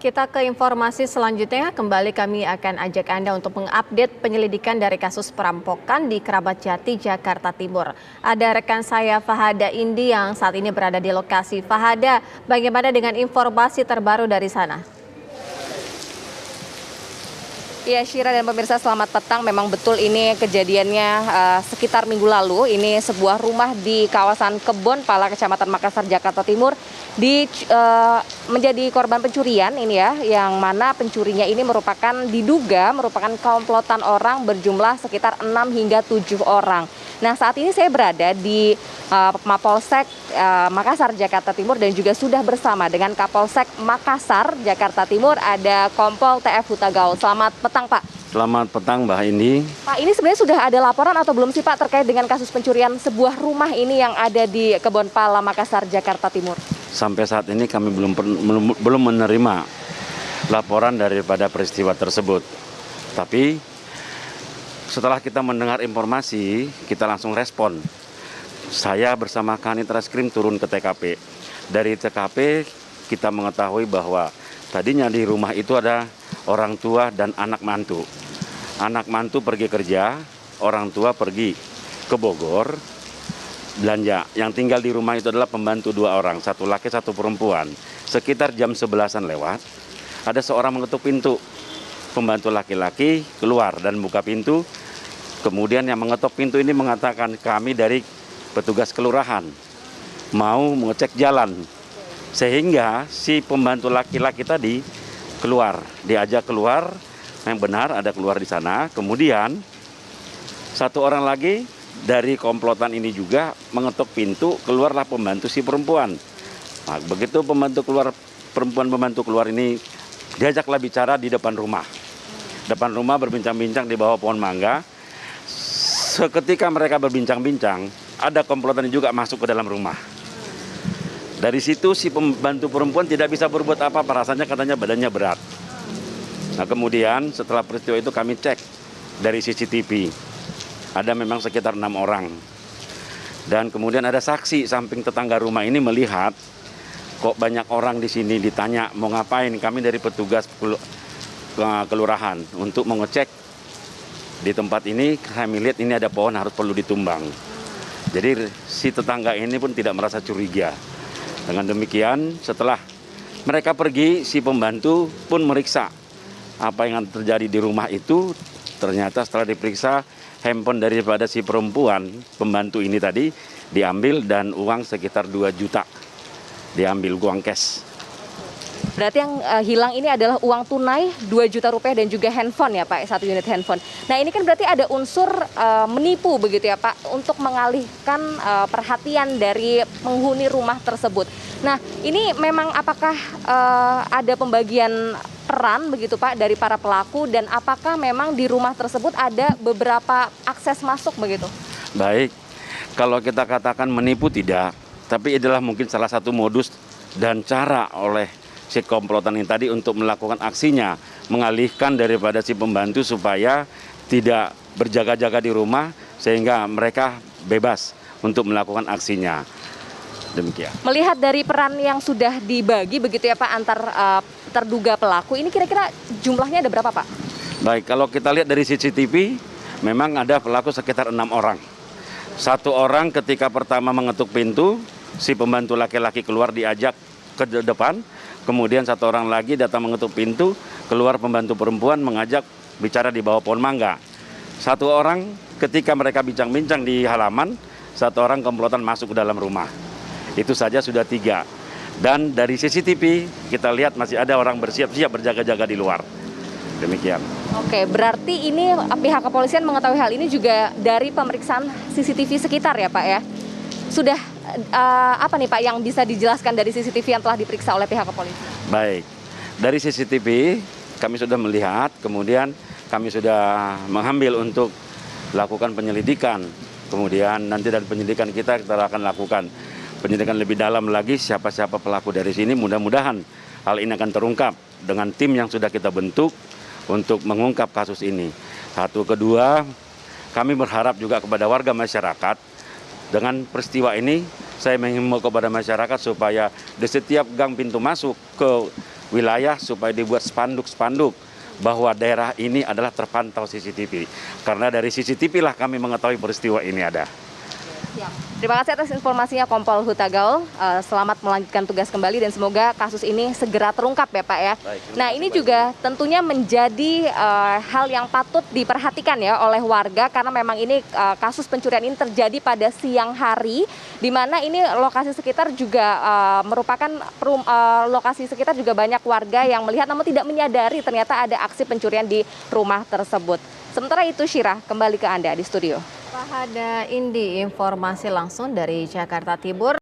Kita ke informasi selanjutnya, kembali kami akan ajak Anda untuk mengupdate penyelidikan dari kasus perampokan di Kerabat Jati, Jakarta Timur. Ada rekan saya Fahada Indi yang saat ini berada di lokasi. Fahada, bagaimana dengan informasi terbaru dari sana? Ya, Syira dan pemirsa, selamat petang. Memang betul ini kejadiannya sekitar minggu lalu. Ini sebuah rumah di kawasan Kebon Pala, Kecamatan Makassar, Jakarta Timur, menjadi korban pencurian ini ya, yang mana pencurinya ini diduga merupakan komplotan orang berjumlah sekitar 6 hingga 7 orang. Nah, saat ini saya berada di Mapolsek Makassar, Jakarta Timur, dan juga sudah bersama dengan Kapolsek Makassar, Jakarta Timur, ada Kompol TF Hutagaul. Selamat petang, Pak. Selamat petang, Mbak Indi. Pak, ini sebenarnya sudah ada laporan atau belum sih, Pak, terkait dengan kasus pencurian sebuah rumah ini yang ada di Kebon Pala, Makassar, Jakarta Timur? Sampai saat ini kami belum menerima laporan daripada peristiwa tersebut. Tapi setelah kita mendengar informasi, kita langsung respon. Saya bersama Kanit Reskrim turun ke TKP. Dari TKP kita mengetahui bahwa tadinya di rumah itu ada orang tua dan anak mantu. Anak mantu pergi kerja, orang tua pergi ke Bogor belanja. Yang tinggal di rumah itu adalah pembantu 2 orang, satu laki satu perempuan. Sekitar jam 11-an lewat, ada seorang mengetuk pintu. Pembantu laki-laki keluar dan buka pintu. Kemudian yang mengetuk pintu ini mengatakan, kami dari petugas kelurahan mau mengecek jalan. Sehingga si pembantu laki-laki tadi keluar, diajak keluar, yang benar ada keluar di sana. Kemudian satu orang lagi dari komplotan ini juga mengetuk pintu, keluarlah pembantu si perempuan. Nah, begitu pembantu keluar ini, diajaklah bicara di depan rumah. Depan rumah berbincang-bincang di bawah pohon mangga. Seketika mereka berbincang-bincang, ada komplotan yang juga masuk ke dalam rumah. Dari situ si pembantu perempuan tidak bisa berbuat apa-apa, rasanya katanya badannya berat. Nah, kemudian setelah peristiwa itu kami cek dari CCTV. Ada memang sekitar 6 orang. Dan kemudian ada saksi samping tetangga rumah ini melihat kok banyak orang di sini, ditanya mau ngapain. Kami dari petugas kelurahan untuk mengecek di tempat ini. Kami lihat ini ada pohon perlu ditumbang. Jadi si tetangga ini pun tidak merasa curiga. Dengan demikian setelah mereka pergi, si pembantu pun meriksa apa yang terjadi di rumah itu. Ternyata setelah diperiksa, handphone daripada si perempuan pembantu ini tadi diambil dan uang sekitar 2 juta diambil, uang cash. Berarti yang hilang ini adalah uang tunai 2 juta rupiah dan juga handphone ya, Pak, 1 unit handphone. Nah, ini kan berarti ada unsur menipu begitu ya, Pak, untuk mengalihkan perhatian dari penghuni rumah tersebut. Nah, ini memang apakah ada pembagian peran begitu, Pak, dari para pelaku, dan apakah memang di rumah tersebut ada beberapa akses masuk begitu? Baik, kalau kita katakan menipu tidak, tapi adalah mungkin salah satu modus dan cara oleh si komplotan ini tadi untuk melakukan aksinya, mengalihkan daripada si pembantu supaya tidak berjaga-jaga di rumah sehingga mereka bebas untuk melakukan aksinya. Demikian. Melihat dari peran yang sudah dibagi begitu ya, Pak, antar terduga pelaku, ini kira-kira jumlahnya ada berapa, Pak? Baik, kalau kita lihat dari CCTV, memang ada pelaku sekitar 6 orang. 1 orang ketika pertama mengetuk pintu, si pembantu laki-laki keluar diajak ke depan. Kemudian 1 orang lagi datang mengetuk pintu, keluar pembantu perempuan mengajak bicara di bawah pohon mangga. 1 orang ketika mereka bincang-bincang di halaman, 1 orang komplotan masuk ke dalam rumah. Itu saja sudah 3. Dan dari CCTV kita lihat masih ada orang bersiap-siap berjaga-jaga di luar. Demikian. Oke, berarti ini pihak kepolisian mengetahui hal ini juga dari pemeriksaan CCTV sekitar ya, Pak ya? Sudah apa nih, Pak, yang bisa dijelaskan dari CCTV yang telah diperiksa oleh pihak kepolisian? Baik, dari CCTV kami sudah melihat, kemudian kami sudah mengambil untuk lakukan penyelidikan. Kemudian nanti dari penyelidikan kita akan lakukan penyelidikan lebih dalam lagi siapa-siapa pelaku dari sini. Mudah-mudahan hal ini akan terungkap dengan tim yang sudah kita bentuk untuk mengungkap kasus ini. 1, kedua, kami berharap juga kepada warga masyarakat. Dengan peristiwa ini, saya menghimbau kepada masyarakat supaya di setiap gang pintu masuk ke wilayah supaya dibuat spanduk-spanduk bahwa daerah ini adalah terpantau CCTV. Karena dari CCTV lah kami mengetahui peristiwa ini ada. Terima kasih atas informasinya Kompol Huta Gaul. Selamat melanjutkan tugas kembali dan semoga kasus ini segera terungkap ya Pak ya. Baik, Nah ini juga tentunya menjadi hal yang patut diperhatikan ya oleh warga karena memang ini kasus pencurian ini terjadi pada siang hari, di mana ini lokasi sekitar juga merupakan lokasi sekitar juga banyak warga yang melihat namun tidak menyadari ternyata ada aksi pencurian di rumah tersebut. Sementara itu Syirah, kembali ke Anda di studio. Fahada Indi, informasi langsung dari Jakarta Timur.